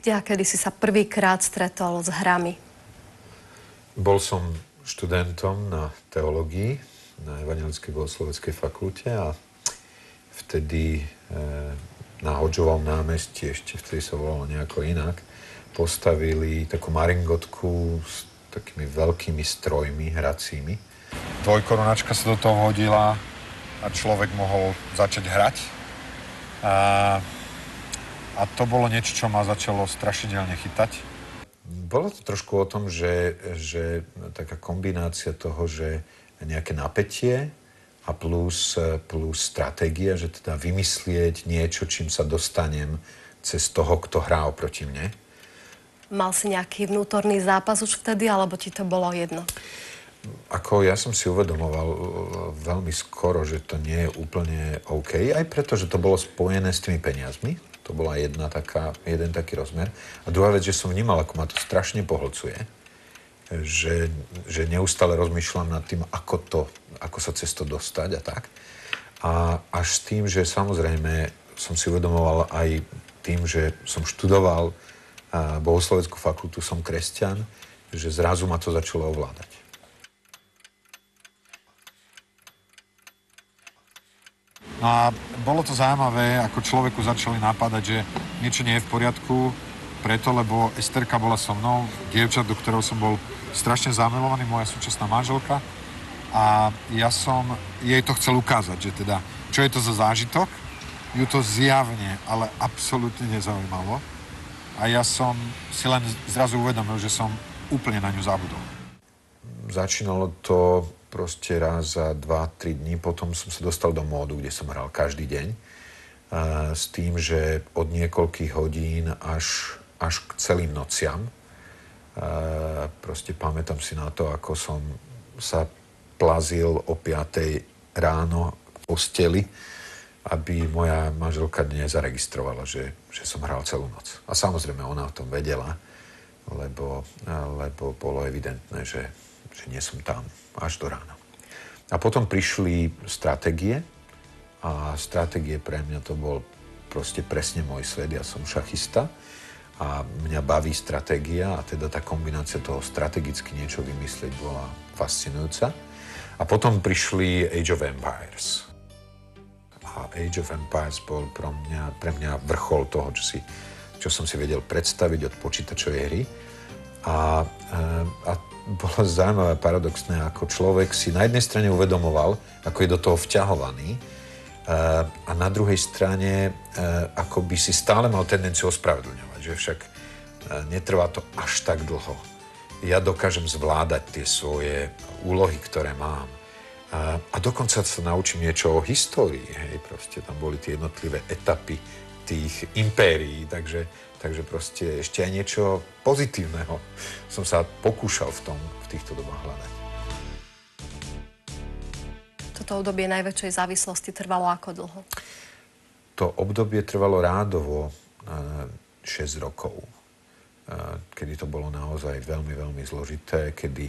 kde a kedy si sa prvýkrát stretol s hrami? Bol som študentom na teológii na Evangelickej bohosloveckej fakulte a vtedy na Hodžovom námestí, ešte vtedy sa volalo nejako inak, postavili takú maringotku s takými veľkými strojmi hracími. Dvojkorunačka sa do toho hodila a človek mohol začať hrať. A to bolo niečo, čo ma začalo strašidelne chytať. Bolo to trošku o tom, že taká kombinácia toho, že nejaké napätie a plus stratégia, že teda vymyslieť niečo, čím sa dostanem cez toho, kto hrá oproti mne. Mal si nejaký vnútorný zápas už vtedy, alebo ti to bolo jedno? Ako ja som si uvedomoval veľmi skoro, že to nie je úplne OK, aj preto, že to bolo spojené s tými peniazmi. To bola jeden taký rozmer. A druhá vec, že som vnímal, ako ma to strašne pohlcuje. Že neustále rozmýšľam nad tým, ako sa cez to dostať a tak. A až s tým, že samozrejme som si uvedomoval aj tým, že som študoval bohosloveckú fakultu, som kresťan, že zrazu ma to začalo ovládať. No a bolo to zaujímavé, ako človeku začali napadať, že niečo nie je v poriadku, preto, lebo Esterka bola so mnou, dievčat, do ktorého som bol strašne zamilovaný, moja súčasná manželka. A ja som jej to chcel ukázať, že teda, čo je to za zážitok, ju to zjavne, ale absolútne nezaujímalo. A ja som si len zrazu uvedomil, že som úplne na ňu zabudol. Začínalo to proste raz za 2-3 dní, potom som sa dostal do módu, kde som hral každý deň. S tým, že od niekoľkých hodín až k celým nociam. Proste pamätám si na to, ako som sa plazil o 5 ráno k posteli, aby moja manželka nezaregistrovala, že som hral celú noc. A samozrejme, ona o tom vedela, lebo bolo evidentné, že nie som tam až do rána. A potom prišli stratégie a stratégie pre mňa to bol proste presne môj svet. Ja som šachista a mňa baví stratégia a teda tá kombinácia toho strategicky niečo vymyslieť bola fascinujúca. A potom prišli Age of Empires. A Age of Empires bol pre mňa vrchol toho, čo som si vedel predstaviť od počítačovej hry. A bolo zaujímavé, paradoxné, ako človek si na jednej strane uvedomoval, ako je do toho vťahovaný, a na druhej strane ako by si stále mal tendenciu ospravedlňovať, že však netrvá to až tak dlho. Ja dokážem zvládať tie svoje úlohy, ktoré mám. A dokonca sa naučím niečo o histórii, hej, proste tam boli tie jednotlivé etapy tých impérií, takže proste ešte aj niečo pozitívneho som sa pokúšal v týchto dobách hľadať. Toto obdobie najväčšej závislosti trvalo ako dlho? To obdobie trvalo rádovo 6 rokov, kedy to bolo naozaj veľmi, veľmi zložité, kedy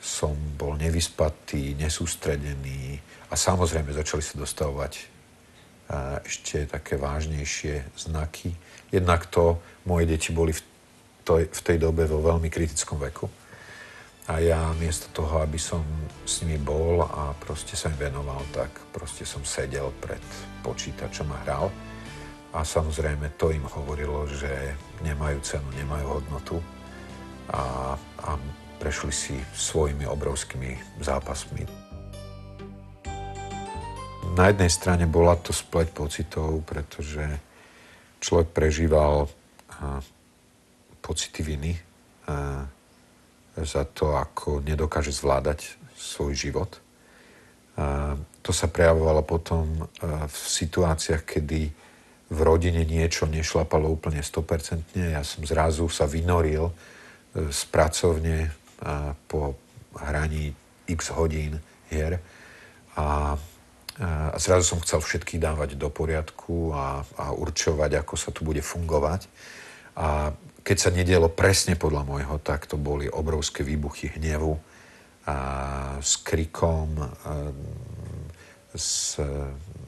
som bol nevyspatý, nesústredený a samozrejme začali sa dostavovať ešte také vážnejšie znaky. Jednak to, moje deti boli v tej dobe vo veľmi kritickom veku. A ja miesto toho, aby som s nimi bol a proste sa im venoval, tak proste som sedel pred počítačom a hral. A samozrejme to im hovorilo, že nemajú cenu, nemajú hodnotu a prešli si svojimi obrovskými zápasmi. Na jednej strane bola to spleť pocitov, pretože človek prežíval pocity viny za to, ako nedokáže zvládať svoj život. To sa prejavovalo potom v situáciách, kedy v rodine niečo nešlapalo úplne 100%. Ja som zrazu sa vynoril z pracovne po hraní x hodín hier a zrazu som chcel všetkých dávať do poriadku a určovať, ako sa tu bude fungovať. A keď sa nedielo presne podľa môjho, tak to boli obrovské výbuchy hnevu s krikom, s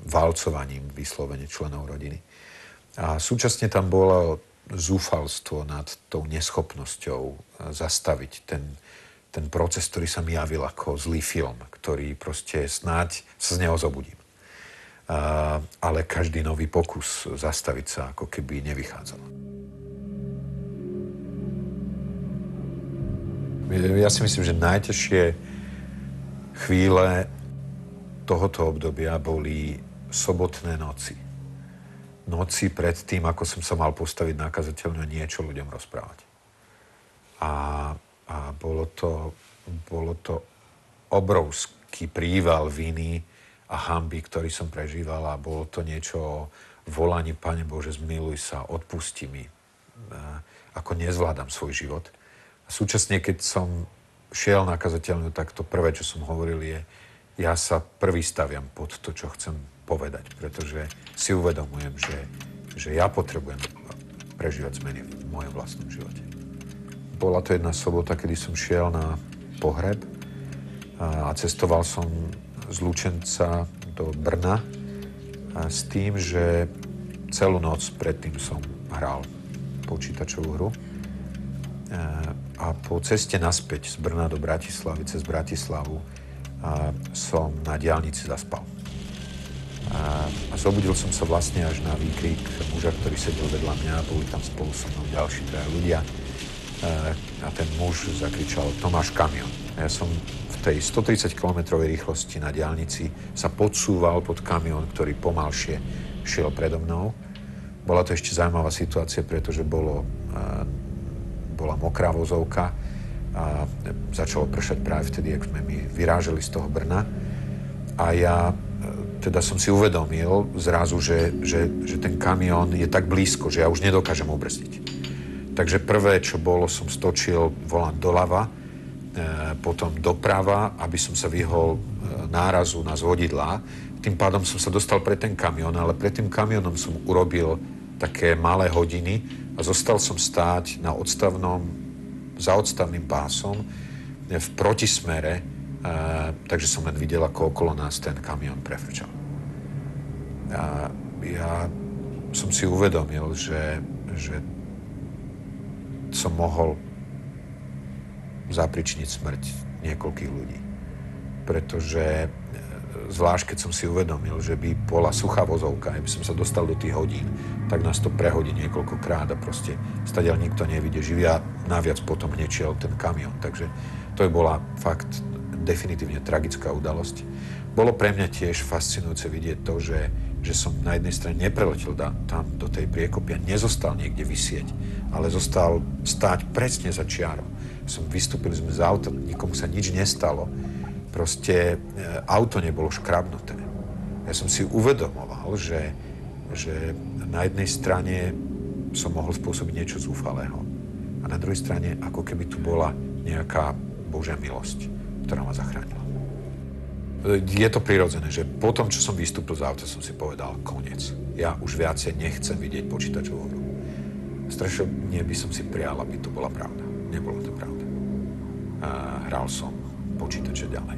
valcovaním vyslovene členov rodiny. A súčasne tam bolo zúfalstvo nad tou neschopnosťou zastaviť ten proces, ktorý sa mi javil ako zlý film, ktorý proste snáď sa z neho zobudím. Ale každý nový pokus zastaviť sa ako keby nevychádzalo. Ja si myslím, že najťažšie chvíle tohoto obdobia boli sobotné noci. Noci pred tým, ako som sa mal postaviť na kazateľňu a niečo ľuďom rozprávať. A bolo to obrovský príval viny a hanby, ktorý som prežíval, a bolo to niečo o volaní: Pane Bože, zmiluj sa, odpusti mi, ako nezvládam svoj život. A súčasne, keď som šiel na kazateľňu, tak to prvé, čo som hovoril, je: ja sa prvý staviam pod to, čo chcem povedať, pretože si uvedomujem, že ja potrebujem prežívať zmeny v mojom vlastnom živote. Bola to jedna sobota, kedy som šiel na pohreb a cestoval som z Lučenca do Brna s tým, že celú noc predtým som hral počítačovú hru. A po ceste naspäť z Brna do Bratislavy, cez Bratislavu, som na diaľnici zaspal. A zobudil som sa vlastne až na výkrik muža, ktorý sedel vedľa mňa. Boli tam spolu so mnou ďalší traja ľudia. A ten muž zakričal: Tomáš, kamión. Ja som v tej 130 km rýchlosti na diaľnici sa podsúval pod kamión, ktorý pomalšie šiel predo mnou. Bola to ešte zaujímavá situácia, pretože bola mokrá vozovka a začalo pršať práve vtedy, ak sme my vyrážali z toho Brna. A ja teda som si uvedomil zrazu, že ten kamión je tak blízko, že ja už nedokážem ubrzdiť. Takže prvé, čo bolo, som stočil volant doľava, potom doprava, aby som sa vyhol nárazu na zvodidlá. Tým pádom som sa dostal pred ten kamión, ale pred tým kamionom som urobil také malé hodiny a zostal som stáť za odstavným pásom v protismere, takže som len videl, ako okolo nás ten kamión prefrčal. A ja som si uvedomil, že som mohol zapričniť smrť niekoľkých ľudí. Pretože zvlášť, keď som si uvedomil, že by bola suchá vozovka, aby som sa dostal do tých hodín, tak nás to prehodí niekoľkokrát a proste stadiaľ nikto nevidie živý a naviac potom hnečiel ten kamión. Takže to bola fakt definitívne tragická udalosť. Bolo pre mňa tiež fascinujúce vidieť to, že som na jednej strane nepreletel tam do tej priekopy a nezostal niekde visieť, ale zostal stáť presne za čiarou. Vystúpili sme z auta, nikomu sa nič nestalo. Proste auto nebolo škrabnuté. Ja som si uvedomoval, že na jednej strane som mohol spôsobiť niečo zúfalého a na druhej strane ako keby tu bola nejaká Božia milosť, ktorá ma zachránila. Je to prirodzené, že po tom, čo som vystúpil z auta, som si povedal: koniec. Ja už viacej nechcem vidieť počítačovú hru. Strašne by som si prial, aby to bola pravda. Nebolo to pravda. Hral som počítače ďalej.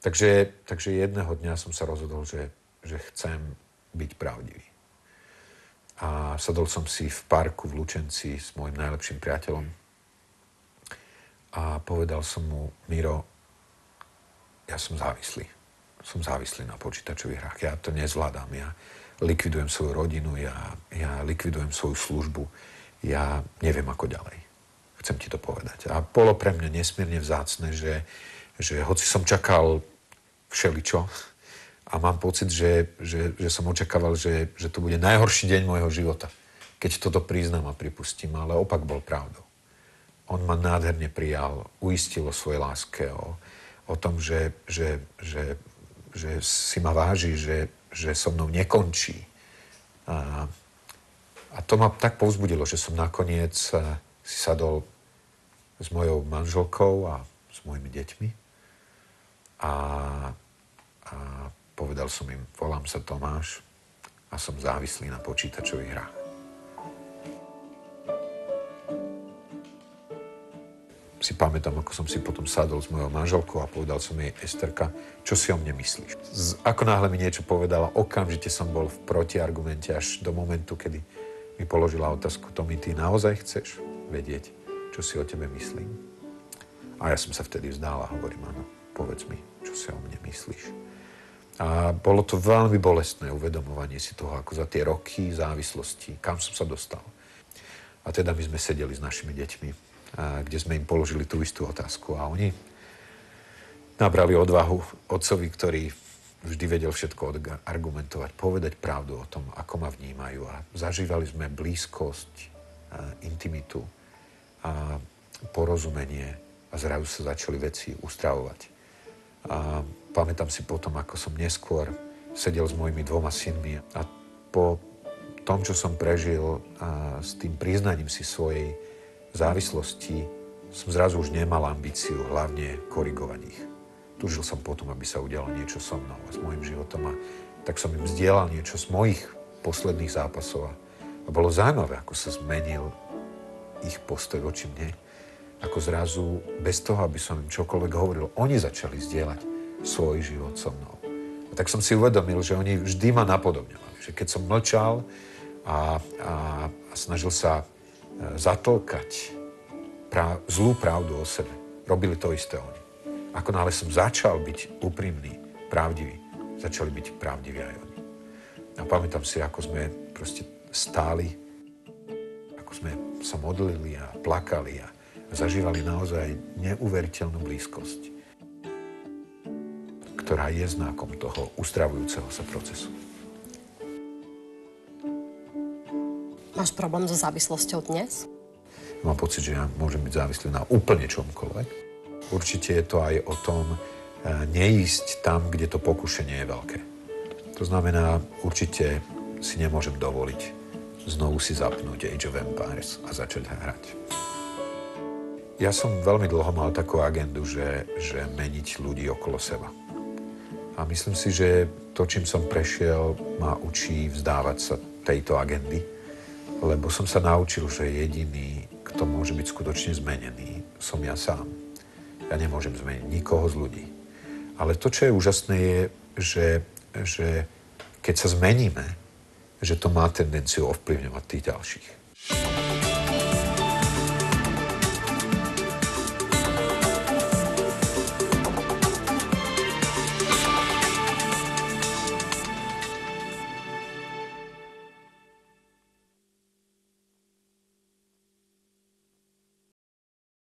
Takže jedného dňa som sa rozhodol, že chcem byť pravdivý. A sadol som si v parku v Lučenci s môjim najlepším priateľom a povedal som mu: Miro, ja som závislý. Som závislý na počítačových hrách. Ja to nezvládam. Ja likvidujem svoju rodinu, ja likvidujem svoju službu. Ja neviem, ako ďalej. Chcem ti to povedať. A bolo pre mňa nesmierne vzácne, že hoci som čakal všeličo a mám pocit, že som očakával, že to bude najhorší deň môjho života, keď toto priznám a pripustím, ale opak bol pravdou. On ma nádherne prijal, uistil o svojej láske, o tom, že si ma váži, že so mnou nekončí. A to ma tak povzbudilo, že som nakoniec si sadol s mojou manželkou a s mojimi deťmi a povedal som im: volám sa Tomáš a som závislý na počítačových hrách. si pamätám, ako som si potom sadol s mojou manželkou a povedal som jej: Esterka, čo si o mne myslíš? Ako náhle mi niečo povedala, okamžite som bol v protiargumente až do momentu, kedy mi položila otázku: Tomi, ty naozaj chceš vedieť, čo si o tebe myslím? A ja som sa vtedy vzdal a hovorím: áno, povedz mi, čo si o mne myslíš. A bolo to veľmi bolestné uvedomovanie si toho, ako za tie roky závislosti, kam som sa dostal. A teda my sme sedeli s našimi deťmi, kde sme im položili tú istú otázku. A oni nabrali odvahu otcovi, ktorý vždy vedel všetko argumentovať, povedať pravdu o tom, ako ma vnímajú. A zažívali sme blízkosť, intimitu a porozumenie a zrazu sa začali veci ustravovať. A pamätám si potom, ako som neskôr sedel s mojimi 2 synmi a po tom, čo som prežil s tým priznaním si svojej závislosti, som zrazu už nemal ambíciu hlavne korigovať ich. Túžil som potom, aby sa udialo niečo so mnou a s mojim životom, a tak som im zdieľal niečo z mojich posledných zápasov a bolo zaujímavé, ako sa zmenil ich postoj voči mne. Ako zrazu, bez toho, aby som im čokoľvek hovoril, oni začali zdieľať svoj život so mnou. A tak som si uvedomil, že oni vždy ma napodobňovali. Že keď som mlčal a snažil sa zatlkať zlú pravdu o sebe, robili to isté oni. Ako náhle som začal byť úprimný, pravdivý, začali byť pravdiví aj oni. A pamätám si, ako sme proste stáli, ako sme sa modlili a plakali a zažívali naozaj neuveriteľnú blízkosť, ktorá je znakom toho uzdravujúceho sa procesu. Máš problém so závislosťou dnes? Mám pocit, že ja môžem byť závislý na úplne čomkoľvek. Určite je to aj o tom neísť tam, kde to pokušenie je veľké. To znamená, určite si nemôžem dovoliť znovu si zapnúť Age of Empires a začať hrať. Ja som veľmi dlho mal takú agendu, že meniť ľudí okolo seba. A myslím si, že to, čím som prešiel, ma učí vzdávať sa tejto agendy, lebo som sa naučil, že jediný, kto môže byť skutočne zmenený, som ja sám. Ja nemôžem zmeniť nikoho z ľudí. Ale to, čo je úžasné, je, že keď sa zmeníme, že to má tendenciu ovplyvňovať tých ďalších.